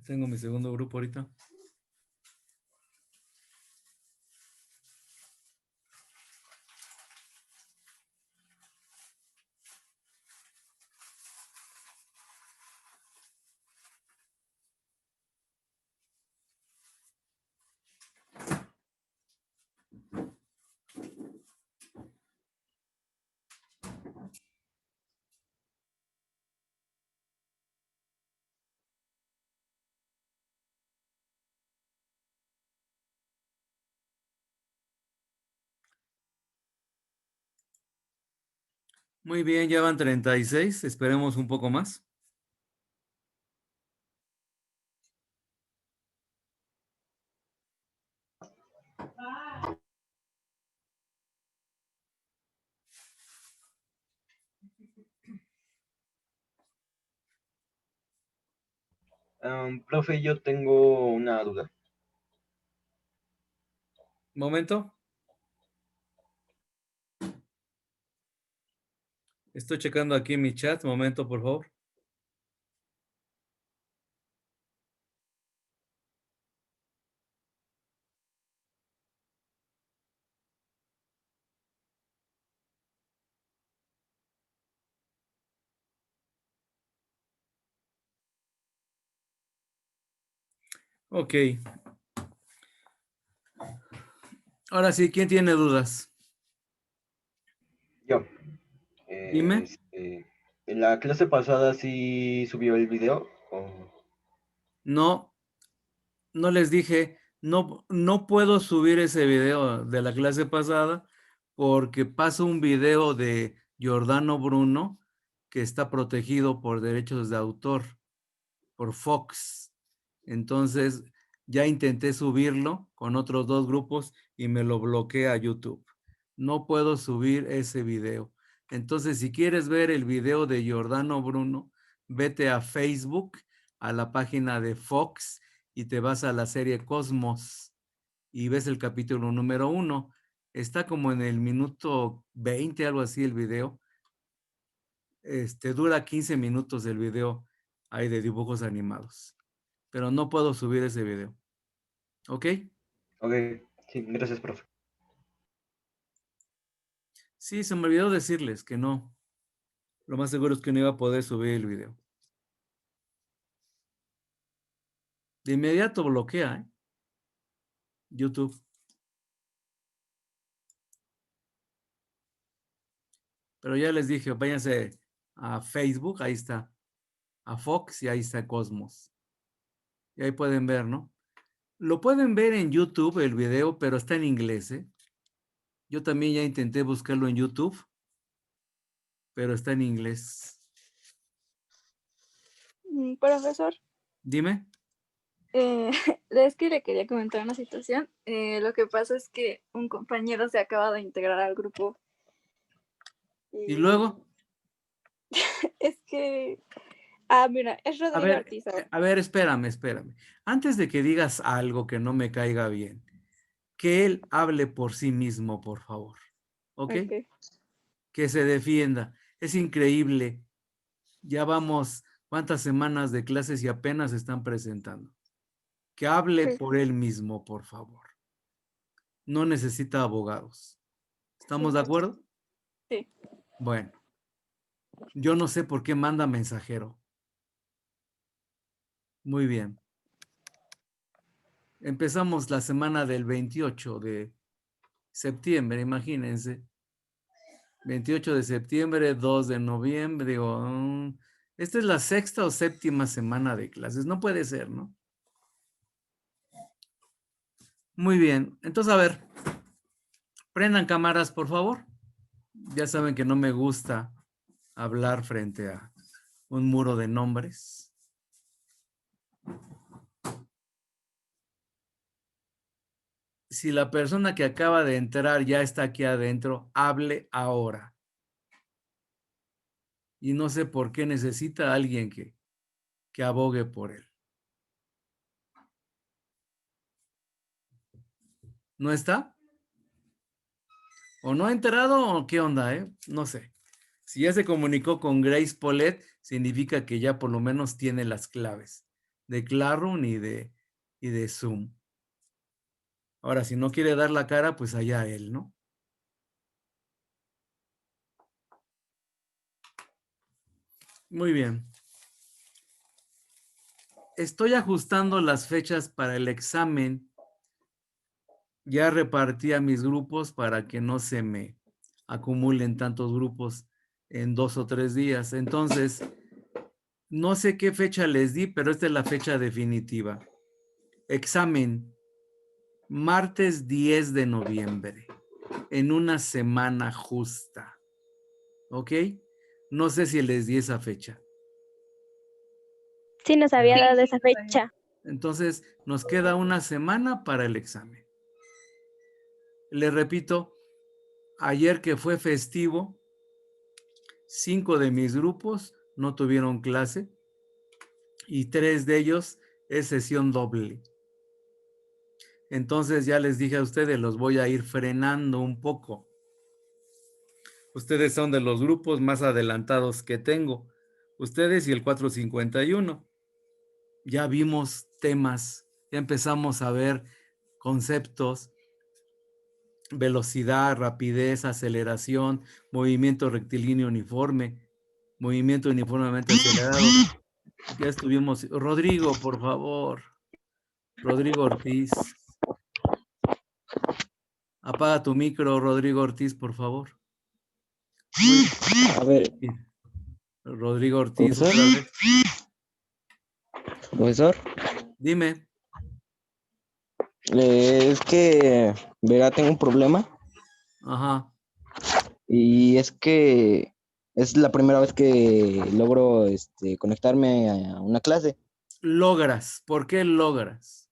Tengo mi segundo grupo ahorita. Muy bien, ya van 36. Esperemos un poco más. Profe, yo tengo una duda. Momento. Estoy checando aquí mi chat. Momento, por favor. Ok. Ahora sí, ¿quién tiene dudas? Yo, Dime. en la clase pasada sí subió el video. No, no les dije, no puedo subir ese video de la clase pasada porque paso un video de Giordano Bruno que está protegido por derechos de autor, por Fox. Entonces, ya intenté subirlo con otros dos grupos y me lo bloquea YouTube. No puedo subir ese video. Entonces, si quieres ver el video de Giordano Bruno, vete a Facebook, a la página de Fox y te vas a la serie Cosmos y ves el capítulo número 1. Está como en el minuto 20, algo así el video. Dura 15 minutos el video ahí de dibujos animados. Pero no puedo subir ese video. ¿Ok? Ok, sí, gracias, profe. Sí, se me olvidó decirles que no. Lo más seguro es que no iba a poder subir el video. De inmediato bloquea, ¿eh? YouTube. Pero ya les dije, váyanse a Facebook, ahí está. A Fox y ahí está Cosmos. Y ahí pueden ver, ¿no? Lo pueden ver en YouTube el video, pero está en inglés, ¿eh? Yo también ya intenté buscarlo en YouTube, pero está en inglés. Profesor, Dime. es que le quería comentar una situación. Lo que pasa es que un compañero se acaba de integrar al grupo. ¿Y luego? Es que... mira, es Rodrigo Ortiz. Espérame. Antes de que digas algo que no me caiga bien, que él hable por sí mismo, por favor. ¿Ok? Ok. Que se defienda. Es increíble. Ya vamos, ¿cuántas semanas de clases y apenas se están presentando? Que hable Sí, por él mismo, por favor. No necesita abogados. sí, ¿Estamos de acuerdo? sí. Bueno, yo no sé por qué manda mensajero. Muy bien. Empezamos la semana del 28 de septiembre, imagínense. 28 de septiembre, 2 de noviembre, digo, esta es la sexta o séptima semana de clases, no puede ser, ¿no? Muy bien, entonces a ver, prendan cámaras, por favor. Ya saben que no me gusta hablar frente a un muro de nombres. Si la persona que acaba de entrar ya está aquí adentro, hable ahora. Y no sé por qué necesita a alguien que abogue por él. ¿No está? ¿O no ha enterado o qué onda, No sé. Si ya se comunicó con Grace Polet, significa que ya por lo menos tiene las claves de Classroom y de Zoom. Ahora, si no quiere dar la cara, pues allá él, ¿no? Muy bien. Estoy ajustando las fechas para el examen. Ya repartí a mis grupos para que no se me acumulen tantos grupos en 2 o 3 días. Entonces, no sé qué fecha les di, pero esta es la fecha definitiva. Examen, martes 10 de noviembre, en una semana justa. ¿Ok? No sé si les di esa fecha. Sí, nos había dado esa fecha. Entonces, nos queda una semana para el examen. Les repito, ayer que fue festivo, 5 de mis grupos no tuvieron clase y 3 de ellos es sesión doble. Entonces ya les dije a ustedes, los voy a ir frenando un poco. Ustedes son de los grupos más adelantados que tengo. Ustedes y el 451. Ya vimos temas, ya empezamos a ver conceptos, velocidad, rapidez, aceleración, movimiento rectilíneo uniforme, movimiento uniformemente acelerado. Ya estuvimos. Rodrigo, por favor. Rodrigo Ortiz. Apaga tu micro, Rodrigo Ortiz, por favor. A ver, Rodrigo Ortiz, profesor. otra vez. Profesor, Dime. es que, verá, tengo un problema Ajá. y es que es la primera vez que logro conectarme a una clase Logras. ¿Por qué logras?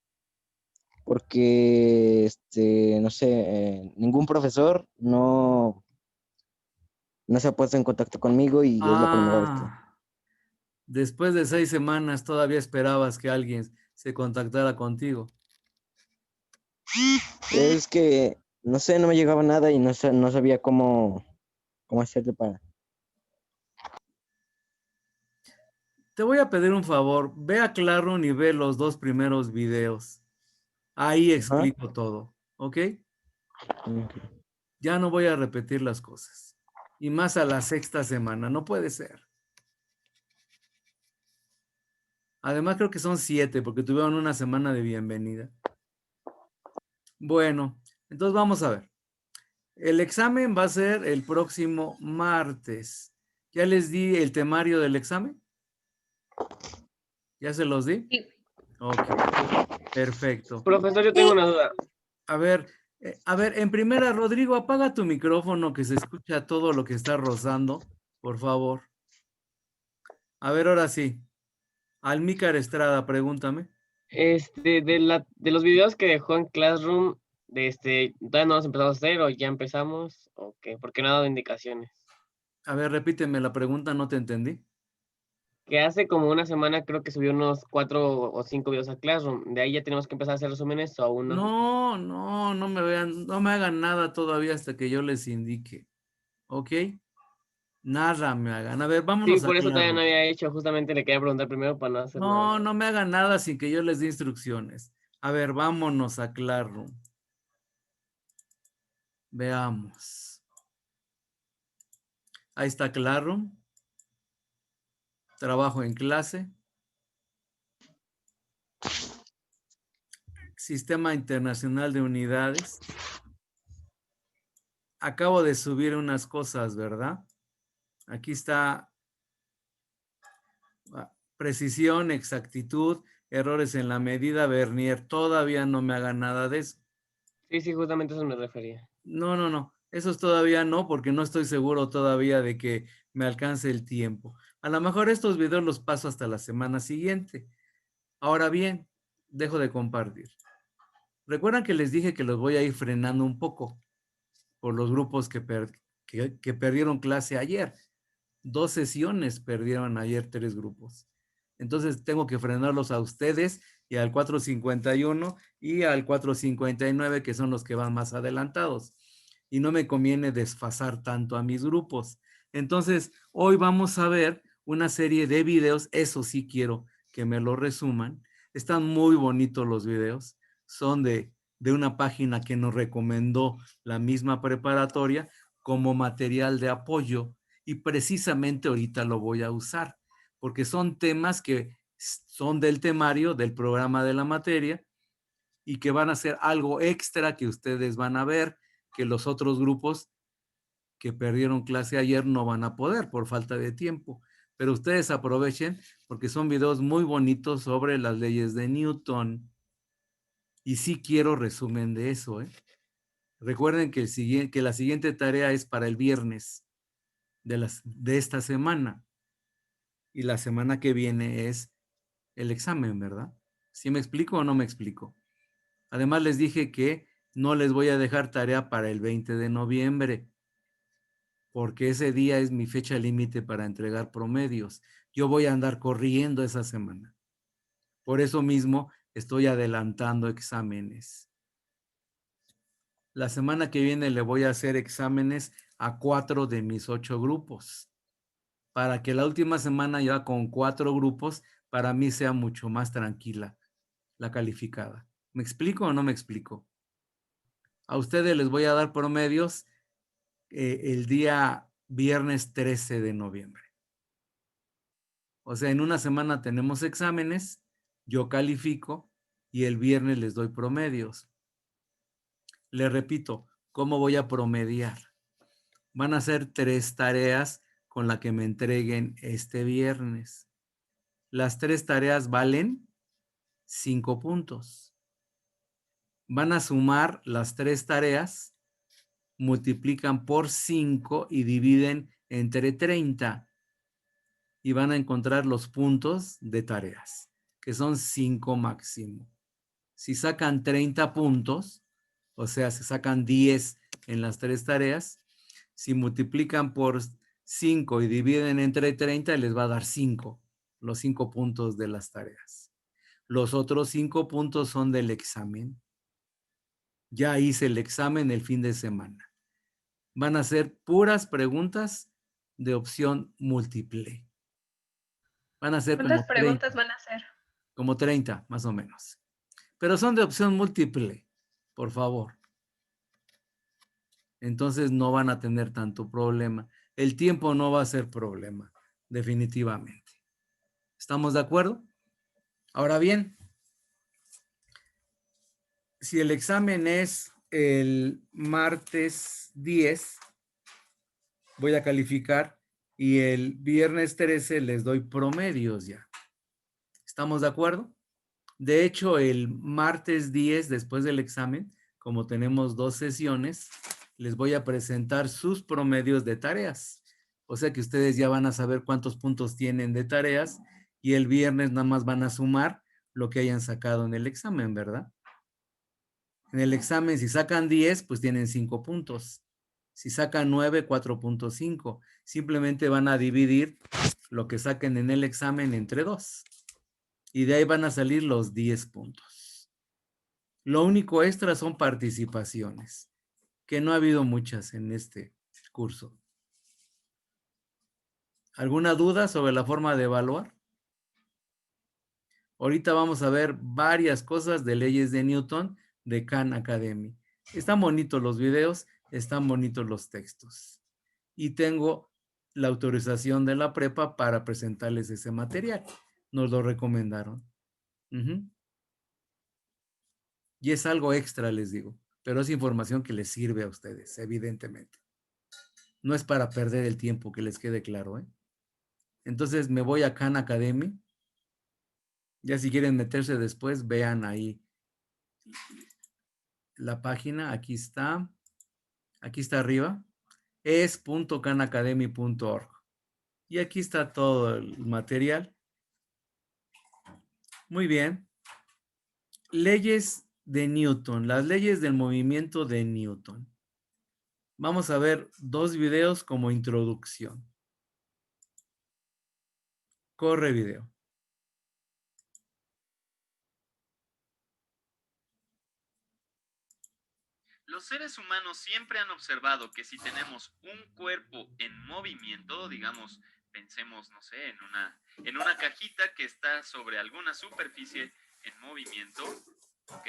porque, no sé, ningún profesor no se ha puesto en contacto conmigo y es la primera vez que... Después de 6 semanas todavía esperabas que alguien se contactara contigo. Es que, no sé, no me llegaba nada y no sabía cómo hacerle para... Te voy a pedir un favor. Ve a Classroom y ve los 2 primeros videos. Ahí Ajá. explico todo. ¿Ok? Ok. Ya no voy a repetir las cosas. Y más a la 6ª semana. No puede ser. Además creo que son 7 porque tuvieron una semana de bienvenida. Bueno, entonces vamos a ver. El examen va a ser el próximo martes. ¿Ya les di el temario del examen? ¿Ya se los di? Sí. Ok, perfecto. Profesor, yo tengo una duda. A ver, en primera, Rodrigo, apaga tu micrófono que se escucha todo lo que está rozando, por favor. A ver, ahora sí. Almícar Estrada, pregúntame. De los videos que dejó en Classroom, ¿todavía no los empezamos a hacer o ya empezamos? ¿O qué? Porque no ha dado indicaciones. A ver, repíteme la pregunta, no te entendí. Que hace como una semana creo que subió unos 4 o 5 videos a Classroom. ¿De ahí ya tenemos que empezar a hacer resúmenes o aún no? No me vean, no me hagan nada todavía hasta que yo les indique. ¿Ok? Nada me hagan. A ver, Sí, vámonos a por eso todavía no Classroom. había hecho. Justamente le quería preguntar primero para no hacer nada. No me hagan nada sin que yo les dé instrucciones. A ver, vámonos a Classroom. Veamos. Ahí está Classroom. Trabajo en clase. Sistema Internacional de Unidades. Acabo de subir unas cosas, ¿verdad? Aquí está precisión, exactitud, errores en la medida, Vernier. Todavía no me hagan nada de eso. Sí, justamente a eso me refería. No. Esos todavía no, porque no estoy seguro todavía de que me alcance el tiempo. A lo mejor estos videos los paso hasta la semana siguiente. Ahora bien, dejo de compartir. Recuerdan que les dije que los voy a ir frenando un poco por los grupos que perdieron clase ayer. 2 sesiones perdieron ayer 3 grupos. Entonces tengo que frenarlos a ustedes y al 451 y al 459, que son los que van más adelantados. Y no me conviene desfasar tanto a mis grupos. Entonces, hoy vamos a ver una serie de videos, eso sí quiero que me lo resuman, Están muy bonitos los videos. Son de una página que nos recomendó la misma preparatoria como material de apoyo. Y precisamente ahorita lo voy a usar, porque son temas que son del temario, del programa de la materia, y que van a ser algo extra que ustedes van a ver, que los otros grupos que perdieron clase ayer no van a poder por falta de tiempo. Pero ustedes aprovechen porque son videos muy bonitos sobre las leyes de Newton. Y sí quiero resumen de eso, ¿eh? Recuerden que, que la siguiente tarea es para el viernes de esta semana. Y la semana que viene es el examen, ¿verdad? ¿Sí me explico o no me explico? Además les dije que no les voy a dejar tarea para el 20 de noviembre, porque ese día es mi fecha límite para entregar promedios. Yo voy a andar corriendo esa semana. Por eso mismo estoy adelantando exámenes. La semana que viene le voy a hacer exámenes a 4 de mis 8 grupos, para que la última semana ya con 4 grupos, para mí sea mucho más tranquila la calificada. ¿Me explico o no me explico? A ustedes les voy a dar promedios el día viernes 13 de noviembre. O sea, en una semana tenemos exámenes, yo califico y el viernes les doy promedios. Les repito, ¿cómo voy a promediar? Van a ser 3 tareas con las que me entreguen este viernes. Las 3 tareas valen 5 puntos. Van a sumar las 3 tareas, multiplican por 5 y dividen entre 30. Y van a encontrar los puntos de tareas, que son 5 máximo. Si sacan 30 puntos, o sea, se sacan 10 en las 3 tareas, si multiplican por 5 y dividen entre 30, les va a dar 5, los 5 puntos de las tareas. Los otros 5 puntos son del examen. Ya hice el examen el fin de semana. Van a ser puras preguntas de opción múltiple. Van a ser ¿Cuántas como 30, preguntas van a hacer? como 30, más o menos. Pero son de opción múltiple, por favor. Entonces no van a tener tanto problema. El tiempo no va a ser problema, definitivamente. ¿Estamos de acuerdo? Ahora bien, si el examen es el martes 10, voy a calificar y el viernes 13 les doy promedios ya. ¿Estamos de acuerdo? De hecho, el martes 10, después del examen, como tenemos 2 sesiones, les voy a presentar sus promedios de tareas. O sea que ustedes ya van a saber cuántos puntos tienen de tareas y el viernes nada más van a sumar lo que hayan sacado en el examen, ¿verdad? En el examen, si sacan 10, pues tienen 5 puntos. Si sacan 9, 4.5. Simplemente van a dividir lo que saquen en el examen entre 2. Y de ahí van a salir los 10 puntos. Lo único extra son participaciones, que no ha habido muchas en este curso. ¿Alguna duda sobre la forma de evaluar? Ahorita vamos a ver varias cosas de leyes de Newton de Khan Academy. Están bonitos los videos, están bonitos los textos. Y tengo la autorización de la prepa para presentarles ese material. Nos lo recomendaron. Y es algo extra, les digo, pero es información que les sirve a ustedes, evidentemente. No es para perder el tiempo, que les quede claro, ¿eh? Entonces me voy a Khan Academy. Ya si quieren meterse después, vean ahí la página. Aquí está arriba. es.khanacademy.org. Y aquí está todo el material. Muy bien. Leyes de Newton, las leyes del movimiento de Newton. Vamos a ver 2 videos como introducción. Corre video. Los seres humanos siempre han observado que si tenemos un cuerpo en movimiento, digamos, pensemos, no sé, en una cajita que está sobre alguna superficie, en movimiento, ¿ok?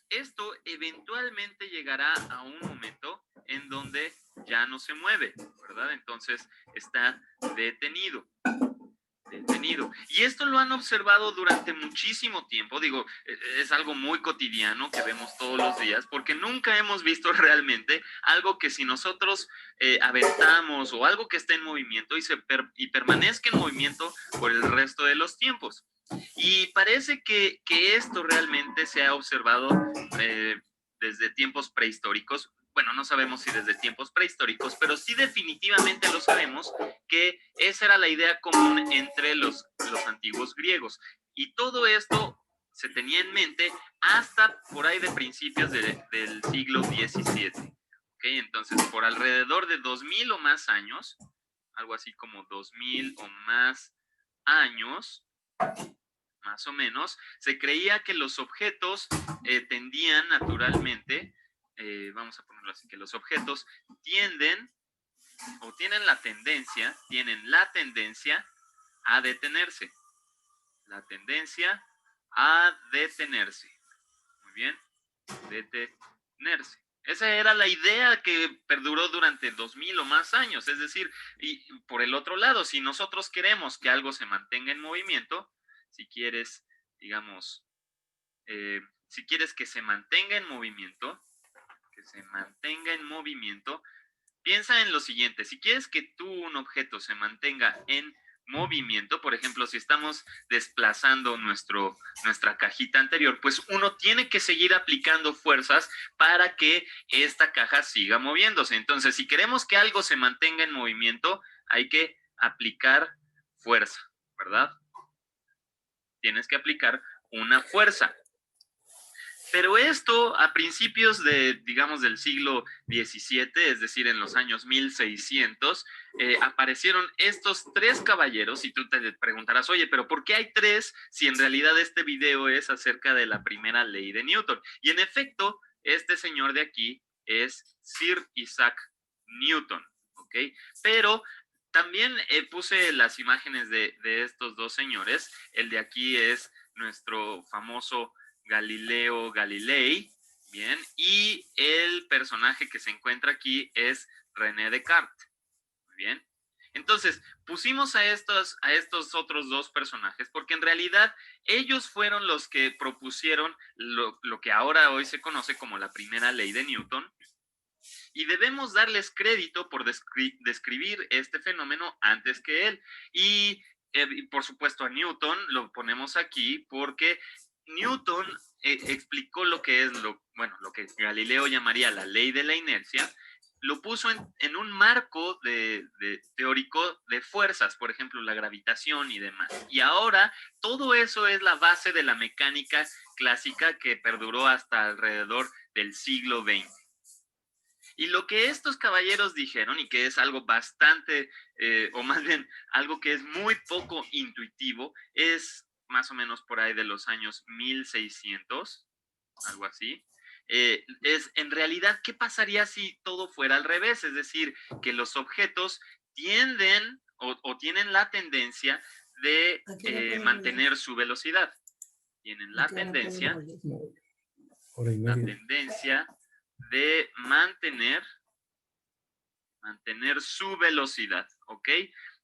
Esto eventualmente llegará a un momento en donde ya no se mueve, ¿verdad? Entonces está detenido. Y esto lo han observado durante muchísimo tiempo. Digo, es algo muy cotidiano que vemos todos los días, porque nunca hemos visto realmente algo que si nosotros aventamos o algo que esté en movimiento y permanezca en movimiento por el resto de los tiempos. Y parece que esto realmente se ha observado desde tiempos prehistóricos. Bueno, no sabemos si desde tiempos prehistóricos, pero sí definitivamente lo sabemos, que esa era la idea común entre los antiguos griegos. Y todo esto se tenía en mente hasta por ahí de principios del siglo XVII. ¿Okay? Entonces, por alrededor de 2000 o más años, algo así como 2000 o más años, más o menos, se creía que los objetos tendían naturalmente, vamos a ponerlo así, que los objetos tienden o tienen la tendencia a detenerse. La tendencia a detenerse. Muy bien, detenerse. Esa era la idea que perduró durante 2000 o más años. Es decir, y por el otro lado, si nosotros queremos que algo se mantenga en movimiento, si quieres, digamos, si quieres que se mantenga en movimiento, piensa en lo siguiente. Si quieres que un objeto se mantenga en movimiento, por ejemplo, si estamos desplazando nuestra cajita anterior, pues uno tiene que seguir aplicando fuerzas para que esta caja siga moviéndose. Entonces, si queremos que algo se mantenga en movimiento, hay que aplicar fuerza, ¿verdad? Tienes que aplicar una fuerza. Pero esto a principios digamos, del siglo XVII, es decir, en los años 1600, aparecieron estos tres caballeros y tú te preguntarás, oye, pero ¿por qué hay tres si en realidad este video es acerca de la primera ley de Newton? Y en efecto, este señor de aquí es Sir Isaac Newton, ¿ok? Pero también puse las imágenes de estos dos señores. El de aquí es nuestro famoso Galileo Galilei, bien, y el personaje que se encuentra aquí es René Descartes, muy bien. Entonces, pusimos a estos otros dos personajes porque en realidad ellos fueron los que propusieron lo que ahora hoy se conoce como la primera ley de Newton, y debemos darles crédito por describir este fenómeno antes que él. Y por supuesto a Newton lo ponemos aquí porque Newton explicó lo que es lo que Galileo llamaría la ley de la inercia, lo puso en un marco teórico de fuerzas, por ejemplo, la gravitación y demás. Y ahora todo eso es la base de la mecánica clásica que perduró hasta alrededor del siglo XX. Y lo que estos caballeros dijeron, y que es algo bastante, o más bien algo que es muy poco intuitivo, es más o menos por ahí de los años 1600, algo así, es en realidad, ¿qué pasaría si todo fuera al revés? Es decir, que los objetos tienden o tienen la tendencia de mantener su velocidad. Tienen la tendencia de mantener su velocidad, ¿ok?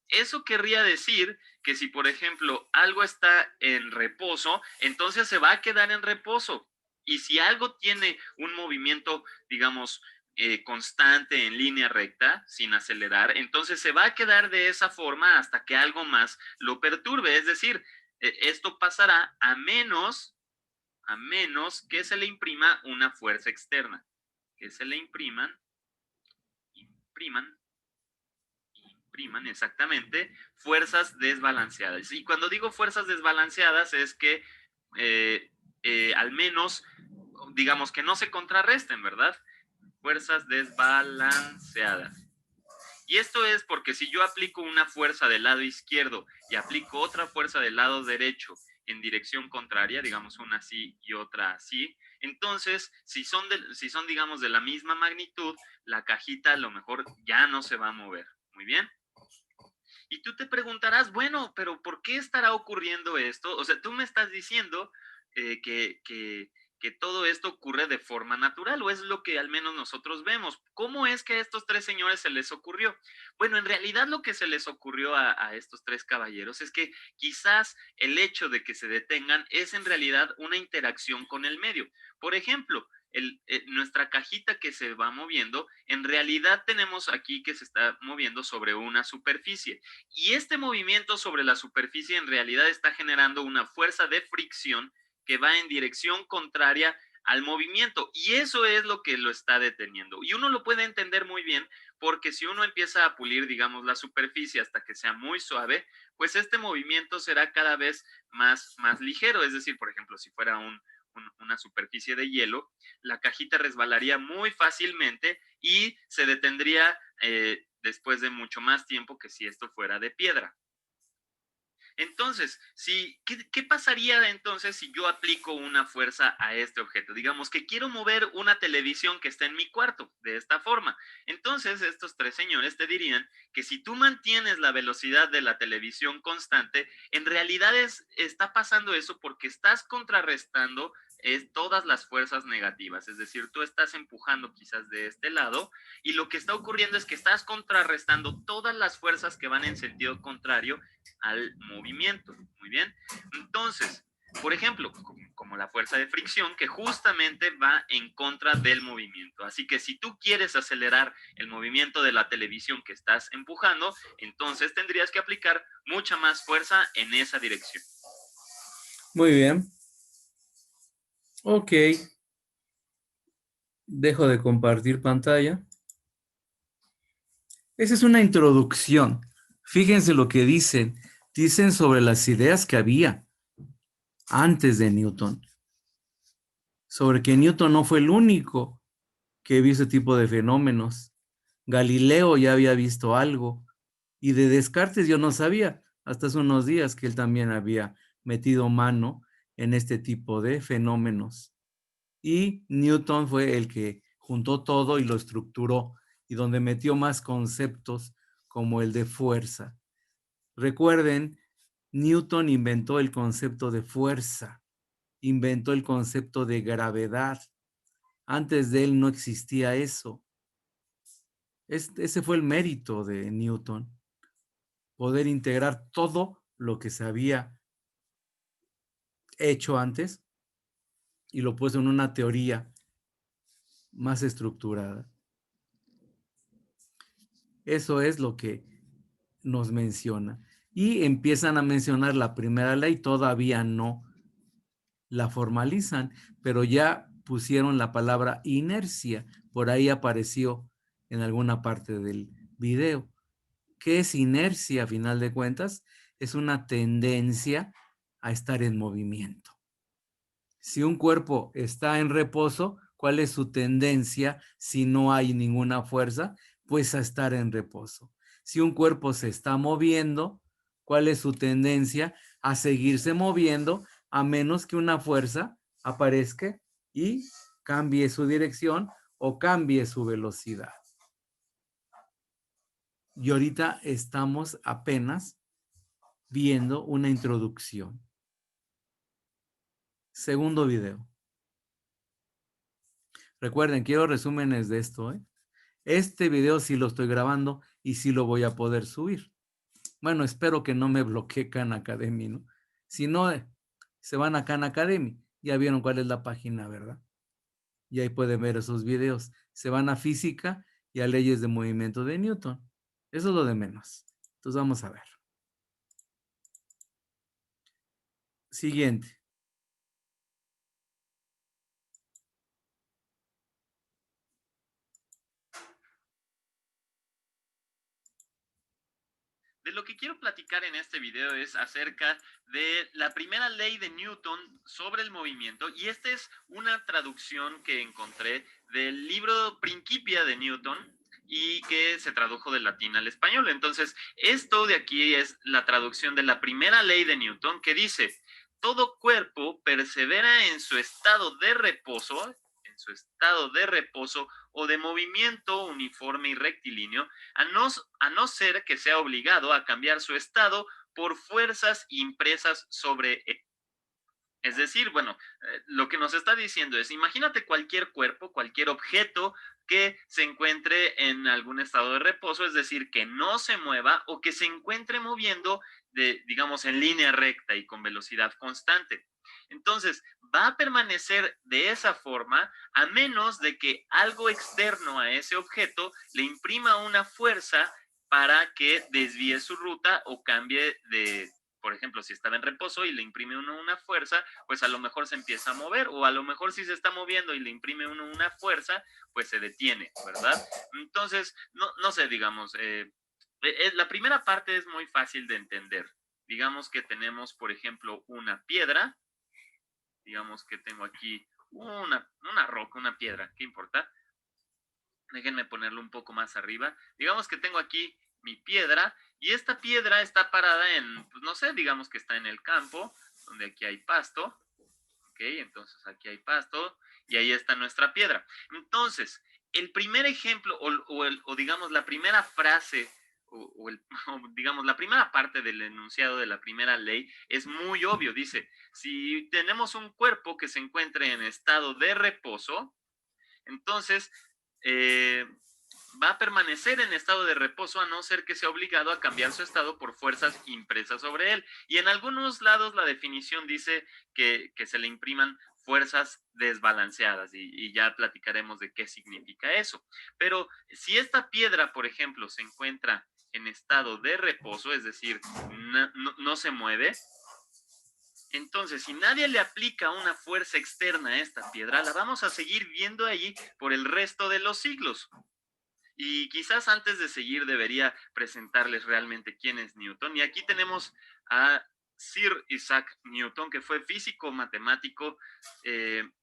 Eso querría decir que si, por ejemplo, algo está en reposo, entonces se va a quedar en reposo. Y si algo tiene un movimiento, digamos, constante en línea recta, sin acelerar, entonces se va a quedar de esa forma hasta que algo más lo perturbe. Es decir, esto pasará a menos que se le imprima una fuerza externa. Que se le impriman exactamente fuerzas desbalanceadas. Y cuando digo fuerzas desbalanceadas es que al menos, digamos, que no se contrarresten, ¿verdad? Fuerzas desbalanceadas. Y esto es porque si yo aplico una fuerza del lado izquierdo y aplico otra fuerza del lado derecho en dirección contraria, digamos una así y otra así, entonces si son digamos de la misma magnitud, la cajita a lo mejor ya no se va a mover. Muy bien. Y tú te preguntarás, bueno, pero ¿por qué estará ocurriendo esto? O sea, tú me estás diciendo que todo esto ocurre de forma natural, o es lo que al menos nosotros vemos. ¿Cómo es que a estos tres señores se les ocurrió? Bueno, en realidad lo que se les ocurrió a estos tres caballeros es que quizás el hecho de que se detengan es en realidad una interacción con el medio. Por ejemplo, nuestra cajita que se va moviendo, en realidad tenemos aquí que se está moviendo sobre una superficie, y este movimiento sobre la superficie en realidad está generando una fuerza de fricción que va en dirección contraria al movimiento, y eso es lo que lo está deteniendo. Y uno lo puede entender muy bien porque si uno empieza a pulir, digamos, la superficie hasta que sea muy suave, pues este movimiento será cada vez más ligero. Es decir, por ejemplo, si fuera una superficie de hielo, la cajita resbalaría muy fácilmente y se detendría después de mucho más tiempo que si esto fuera de piedra. Entonces, ¿qué pasaría entonces si yo aplico una fuerza a este objeto? Digamos que quiero mover una televisión que está en mi cuarto, de esta forma. Entonces, estos tres señores te dirían que si tú mantienes la velocidad de la televisión constante, en realidad está pasando eso porque estás contrarrestando todas las fuerzas negativas. Es decir, tú estás empujando quizás de este lado y lo que está ocurriendo es que estás contrarrestando todas las fuerzas que van en sentido contrario al movimiento. Muy bien. Entonces, por ejemplo, como la fuerza de fricción, que justamente va en contra del movimiento. Así que si tú quieres acelerar el movimiento de la televisión que estás empujando, entonces tendrías que aplicar mucha más fuerza en esa dirección. Muy bien. Ok. Dejo de compartir pantalla. Esa es una introducción. Fíjense lo que dicen. Dicen sobre las ideas que había antes de Newton. Sobre que Newton no fue el único que vio ese tipo de fenómenos. Galileo ya había visto algo. Y de Descartes yo no sabía, hasta hace unos días, que él también había metido mano en este tipo de fenómenos. Y Newton fue el que juntó todo y lo estructuró, y donde metió más conceptos como el de fuerza. Recuerden, Newton inventó el concepto de fuerza, inventó el concepto de gravedad. Antes de él no existía eso. Ese fue el mérito de Newton, poder integrar todo lo que se había hecho antes y lo puso en una teoría más estructurada. Eso es lo que nos menciona. Y empiezan a mencionar la primera ley, todavía no la formalizan, pero ya pusieron la palabra inercia, por ahí apareció en alguna parte del video. ¿Qué es inercia a final de cuentas? Es una tendencia a estar en movimiento. Si un cuerpo está en reposo, ¿cuál es su tendencia si no hay ninguna fuerza? Pues a estar en reposo. Si un cuerpo se está moviendo, ¿cuál es su tendencia? A seguirse moviendo a menos que una fuerza aparezca y cambie su dirección o cambie su velocidad. Y ahorita estamos apenas viendo una introducción. Segundo video. Recuerden, quiero resúmenes de esto, ¿eh? Este video sí lo estoy grabando y sí lo voy a poder subir. Bueno, espero que no me bloquee Khan Academy, ¿no? Si no, se van a Khan Academy. Ya vieron cuál es la página, ¿verdad? Y ahí pueden ver esos videos. Se van a física y a leyes de movimiento de Newton. Eso es lo de menos. Entonces vamos a ver. Siguiente. De lo que quiero platicar en este video es acerca de la primera ley de Newton sobre el movimiento, y esta es una traducción que encontré del libro Principia de Newton y que se tradujo del latín al español. Entonces, esto de aquí es la traducción de la primera ley de Newton, que dice: todo cuerpo persevera en su estado de reposo, o de movimiento uniforme y rectilíneo, a no ser que sea obligado a cambiar su estado por fuerzas impresas sobre él. Es decir, bueno, lo que nos está diciendo es, imagínate cualquier cuerpo, cualquier objeto que se encuentre en algún estado de reposo, es decir, que no se mueva o que se encuentre moviendo, digamos, en línea recta y con velocidad constante. Entonces, va a permanecer de esa forma a menos de que algo externo a ese objeto le imprima una fuerza para que desvíe su ruta o cambie de, por ejemplo, si estaba en reposo y le imprime uno una fuerza, pues a lo mejor se empieza a mover, o a lo mejor si se está moviendo y le imprime uno una fuerza, pues se detiene, ¿verdad? Entonces, no sé, digamos, la primera parte es muy fácil de entender. Digamos que tenemos, por ejemplo, una piedra. Digamos que tengo aquí una roca, una piedra, ¿qué importa? Déjenme ponerlo un poco más arriba. Digamos que tengo aquí mi piedra y esta piedra está parada en, pues no sé, digamos que está en el campo, donde aquí hay pasto. Ok, entonces aquí hay pasto y ahí está nuestra piedra. Entonces, el primer ejemplo o digamos la primera frase o digamos la primera parte del enunciado de la primera ley es muy obvio. Dice, si tenemos un cuerpo que se encuentre en estado de reposo, entonces va a permanecer en estado de reposo a no ser que sea obligado a cambiar su estado por fuerzas impresas sobre él. Y en algunos lados la definición dice que se le impriman fuerzas desbalanceadas y ya platicaremos de qué significa eso. Pero si esta piedra, por ejemplo, se encuentra en estado de reposo, es decir, no se mueve, entonces, si nadie le aplica una fuerza externa a esta piedra, la vamos a seguir viendo allí por el resto de los siglos. Y quizás antes de seguir debería presentarles realmente quién es Newton. Y aquí tenemos a Sir Isaac Newton, que fue físico, matemático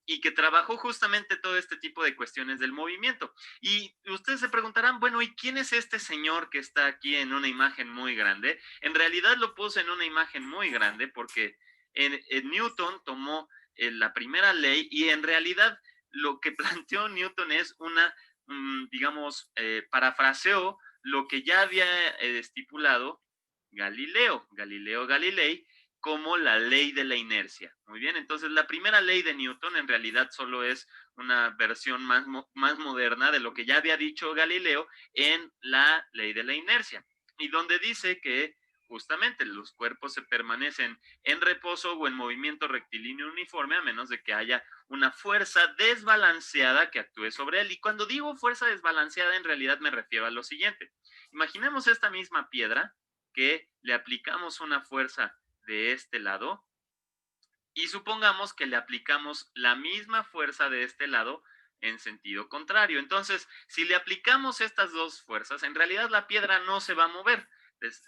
y que trabajó justamente todo este tipo de cuestiones del movimiento. Y ustedes se preguntarán, bueno, ¿y quién es este señor que está aquí en una imagen muy grande? En realidad lo puse en una imagen muy grande porque Newton tomó la primera ley y en realidad lo que planteó Newton es una digamos, parafraseó lo que ya había estipulado Galileo Galilei, como la ley de la inercia. Muy bien, entonces la primera ley de Newton en realidad solo es una versión más moderna de lo que ya había dicho Galileo en la ley de la inercia, y donde dice que justamente los cuerpos se permanecen en reposo o en movimiento rectilíneo uniforme a menos de que haya una fuerza desbalanceada que actúe sobre él. Y cuando digo fuerza desbalanceada, en realidad me refiero a lo siguiente. Imaginemos esta misma piedra que le aplicamos una fuerza de este lado y supongamos que le aplicamos la misma fuerza de este lado en sentido contrario. Entonces, si le aplicamos estas dos fuerzas, en realidad la piedra no se va a mover.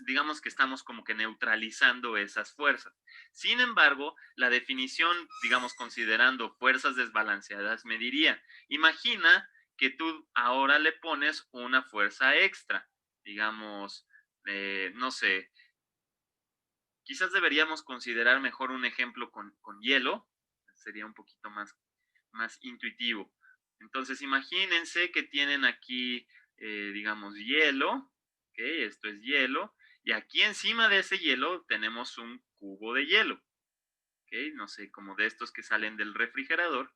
Digamos que estamos como que neutralizando esas fuerzas. Sin embargo, la definición, digamos, considerando fuerzas desbalanceadas, me diría, imagina que tú ahora le pones una fuerza extra, digamos, no sé, quizás deberíamos considerar mejor un ejemplo con hielo, sería un poquito más intuitivo. Entonces, imagínense que tienen aquí, digamos, hielo, ¿ok? Esto es hielo, y aquí encima de ese hielo tenemos un cubo de hielo, ¿ok? No sé, como de estos que salen del refrigerador.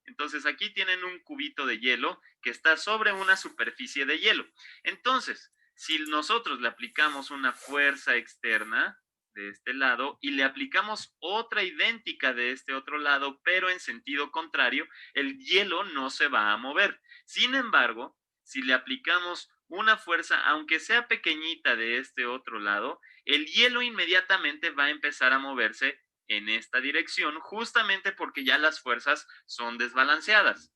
Entonces, aquí tienen un cubito de hielo que está sobre una superficie de hielo. Entonces, si nosotros le aplicamos una fuerza externa de este lado y le aplicamos otra idéntica de este otro lado, pero en sentido contrario, el hielo no se va a mover. Sin embargo, si le aplicamos una fuerza, aunque sea pequeñita de este otro lado, el hielo inmediatamente va a empezar a moverse en esta dirección, justamente porque ya las fuerzas son desbalanceadas.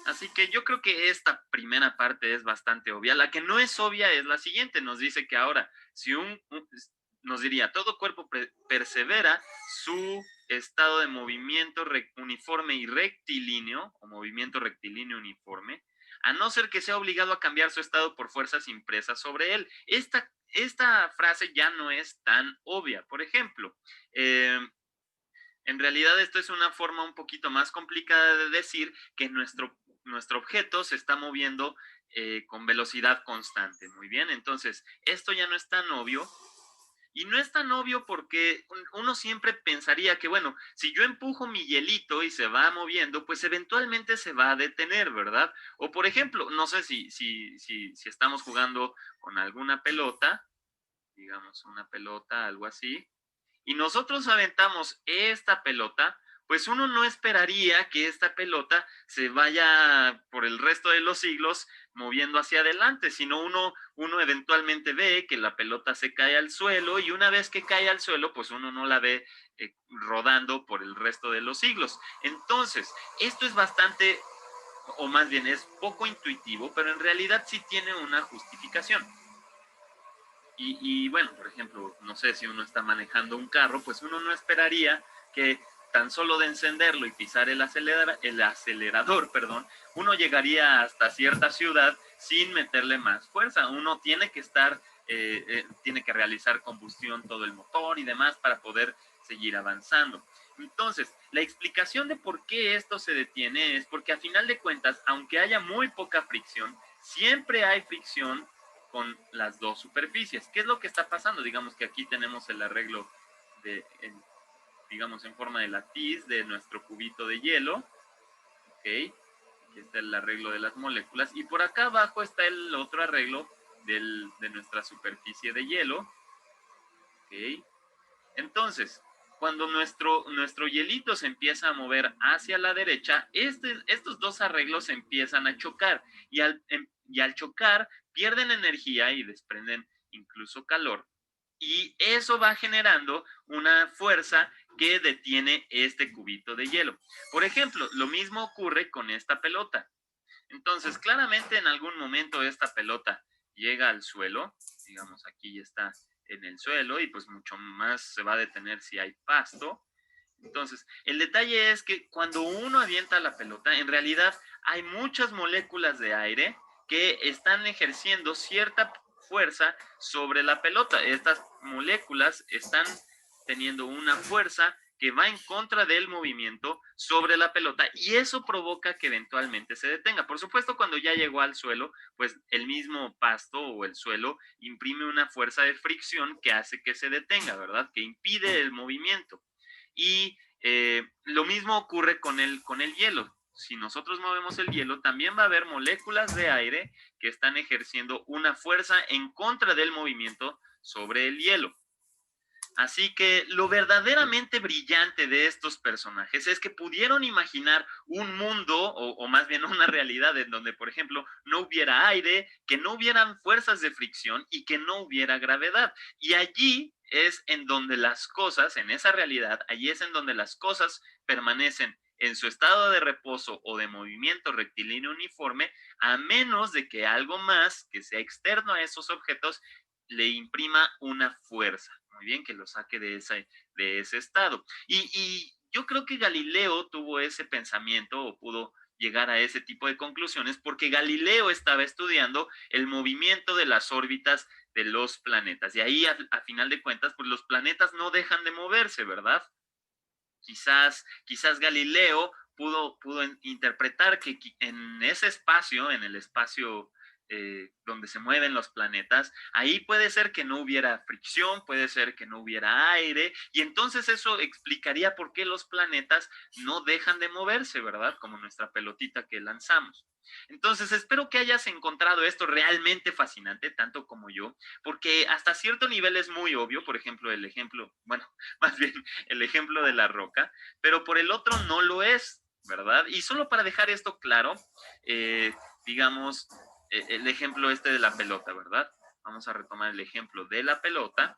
Así que yo creo que esta primera parte es bastante obvia. La que no es obvia es la siguiente. Nos dice que ahora, si nos diría, todo cuerpo persevera su estado de movimiento uniforme y rectilíneo, o movimiento rectilíneo uniforme, a no ser que sea obligado a cambiar su estado por fuerzas impresas sobre él. Esta frase ya no es tan obvia. Por ejemplo, en realidad esto es una forma un poquito más complicada de decir que nuestro objeto se está moviendo con velocidad constante. Muy bien, entonces esto ya no es tan obvio, Y no es tan obvio porque uno siempre pensaría que, bueno, si yo empujo mi hielito y se va moviendo, pues eventualmente se va a detener, ¿verdad? O por ejemplo, no sé si estamos jugando con alguna pelota, digamos una pelota, algo así, y nosotros aventamos esta pelota, pues uno no esperaría que esta pelota se vaya por el resto de los siglos moviendo hacia adelante, sino uno eventualmente ve que la pelota se cae al suelo y una vez que cae al suelo, pues uno no la ve rodando por el resto de los siglos. Entonces, esto es bastante, o más bien es poco intuitivo, pero en realidad sí tiene una justificación. Y bueno, por ejemplo, no sé si uno está manejando un carro, pues uno no esperaría que tan solo de encenderlo y pisar el acelerador, perdón, uno llegaría hasta cierta ciudad sin meterle más fuerza. Uno tiene que tiene que realizar combustión todo el motor y demás para poder seguir avanzando. Entonces, la explicación de por qué esto se detiene es porque a final de cuentas, aunque haya muy poca fricción, siempre hay fricción con las dos superficies. ¿Qué es lo que está pasando? Digamos que aquí tenemos el arreglo digamos en forma de latiz de nuestro cubito de hielo, ¿ok? Aquí está el arreglo de las moléculas y por acá abajo está el otro arreglo de nuestra superficie de hielo, ¿ok? Entonces, cuando nuestro hielito se empieza a mover hacia la derecha, estos dos arreglos empiezan a chocar y al chocar pierden energía y desprenden incluso calor. Y eso va generando una fuerza que detiene este cubito de hielo. Por ejemplo, lo mismo ocurre con esta pelota. Entonces, claramente en algún momento esta pelota llega al suelo, digamos aquí ya está en el suelo y pues mucho más se va a detener si hay pasto. Entonces, el detalle es que cuando uno avienta la pelota, en realidad hay muchas moléculas de aire que están ejerciendo cierta fuerza sobre la pelota. Estas moléculas están teniendo una fuerza que va en contra del movimiento sobre la pelota y eso provoca que eventualmente se detenga. Por supuesto, cuando ya llegó al suelo, pues el mismo pasto o el suelo imprime una fuerza de fricción que hace que se detenga, ¿verdad? Que impide el movimiento. Y lo mismo ocurre con el hielo. Si nosotros movemos el hielo, también va a haber moléculas de aire que están ejerciendo una fuerza en contra del movimiento sobre el hielo. Así que lo verdaderamente brillante de estos personajes es que pudieron imaginar un mundo, o más bien una realidad en donde, por ejemplo, no hubiera aire, que no hubieran fuerzas de fricción y que no hubiera gravedad. Y allí es en donde las cosas, en esa realidad, allí es en donde las cosas permanecen en su estado de reposo o de movimiento rectilíneo uniforme, a menos de que algo más que sea externo a esos objetos le imprima una fuerza. Muy bien, que lo saque de ese estado. Y yo creo que Galileo tuvo ese pensamiento o pudo llegar a ese tipo de conclusiones porque Galileo estaba estudiando el movimiento de las órbitas de los planetas. Y ahí, a final de cuentas, pues los planetas no dejan de moverse, ¿verdad? Quizás Galileo pudo interpretar que en ese espacio, en el espacio donde se mueven los planetas, ahí puede ser que no hubiera fricción, puede ser que no hubiera aire, y entonces eso explicaría por qué los planetas no dejan de moverse, ¿verdad? Como nuestra pelotita que lanzamos. Entonces, espero que hayas encontrado esto realmente fascinante, tanto como yo, porque hasta cierto nivel es muy obvio, por ejemplo, más bien el ejemplo de la roca, pero por el otro no lo es, ¿verdad? Y solo para dejar esto claro, digamos, el ejemplo de la pelota, ¿verdad? Vamos a retomar el ejemplo de la pelota.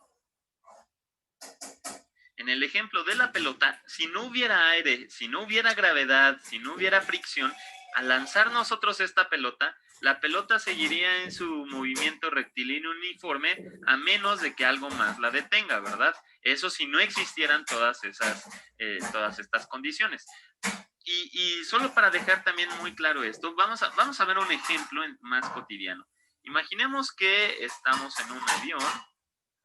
En el ejemplo de la pelota, si no hubiera aire, si no hubiera gravedad, si no hubiera fricción, al lanzar nosotros esta pelota, la pelota seguiría en su movimiento rectilíneo uniforme a menos de que algo más la detenga, ¿verdad? Eso si no existieran todas estas condiciones. Y solo para dejar también muy claro esto, vamos a ver un ejemplo más cotidiano. Imaginemos que estamos en un avión.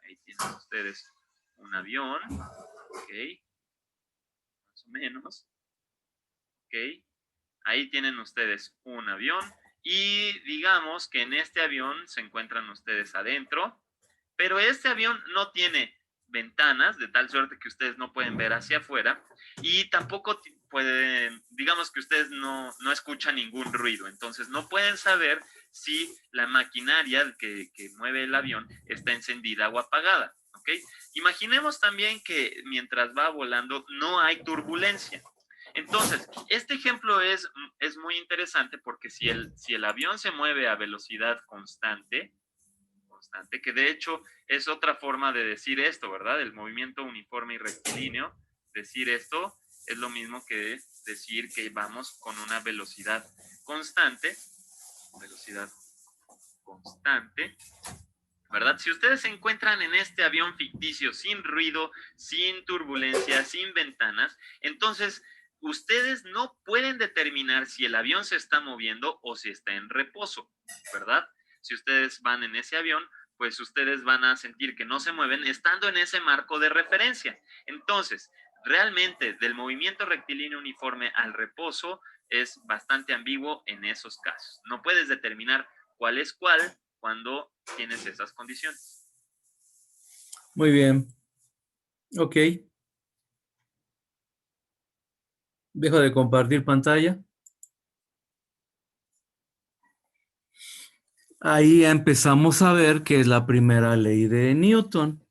Ahí tienen ustedes un avión. Ok. Más o menos. Ok. Ahí tienen ustedes un avión. Y digamos que en este avión se encuentran ustedes adentro. Pero este avión no tiene ventanas, de tal suerte que ustedes no pueden ver hacia afuera, y tampoco pueden, digamos que ustedes no escuchan ningún ruido, entonces no pueden saber si la maquinaria que mueve el avión está encendida o apagada, ¿ok? Imaginemos también que mientras va volando no hay turbulencia. Entonces, este ejemplo es muy interesante porque si el avión se mueve a velocidad constante, que de hecho es otra forma de decir esto, ¿verdad? El movimiento uniforme y rectilíneo, decir esto es lo mismo que decir que vamos con una velocidad constante, ¿verdad? Si ustedes se encuentran en este avión ficticio sin ruido, sin turbulencia, sin ventanas, entonces ustedes no pueden determinar si el avión se está moviendo o si está en reposo, ¿verdad? Si ustedes van en ese avión, pues ustedes van a sentir que no se mueven estando en ese marco de referencia. Entonces, realmente del movimiento rectilíneo uniforme al reposo es bastante ambiguo en esos casos. No puedes determinar cuál es cuál cuando tienes esas condiciones. Muy bien. Ok. Dejo de compartir pantalla. Ahí ya empezamos a ver que es la primera ley de Newton.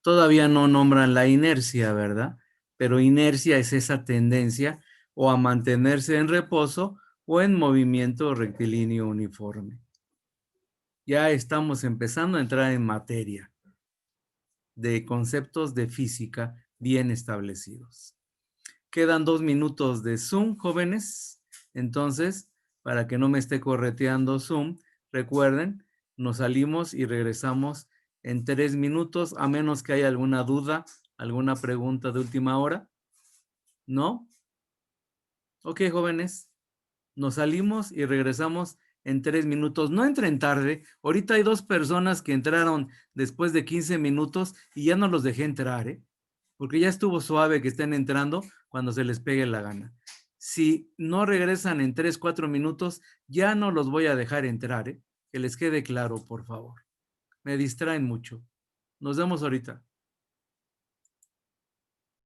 Todavía no nombran la inercia, ¿verdad? Pero inercia es esa tendencia o a mantenerse en reposo o en movimiento rectilíneo uniforme. Ya estamos empezando a entrar en materia de conceptos de física bien establecidos. Quedan 2 minutos de Zoom, jóvenes. Entonces, para que no me esté correteando Zoom, recuerden, nos salimos y regresamos en 3 minutos, a menos que haya alguna duda, alguna pregunta de última hora. ¿No? Ok, jóvenes. Nos salimos y regresamos en 3 minutos. No entren tarde. Ahorita hay 2 personas que entraron después de 15 minutos y ya no los dejé entrar, ¿eh? Porque ya estuvo suave que estén entrando cuando se les pegue la gana. Si no regresan en 3, 4 minutos, ya no los voy a dejar entrar, ¿eh? Que les quede claro, por favor. Me distraen mucho. Nos vemos ahorita.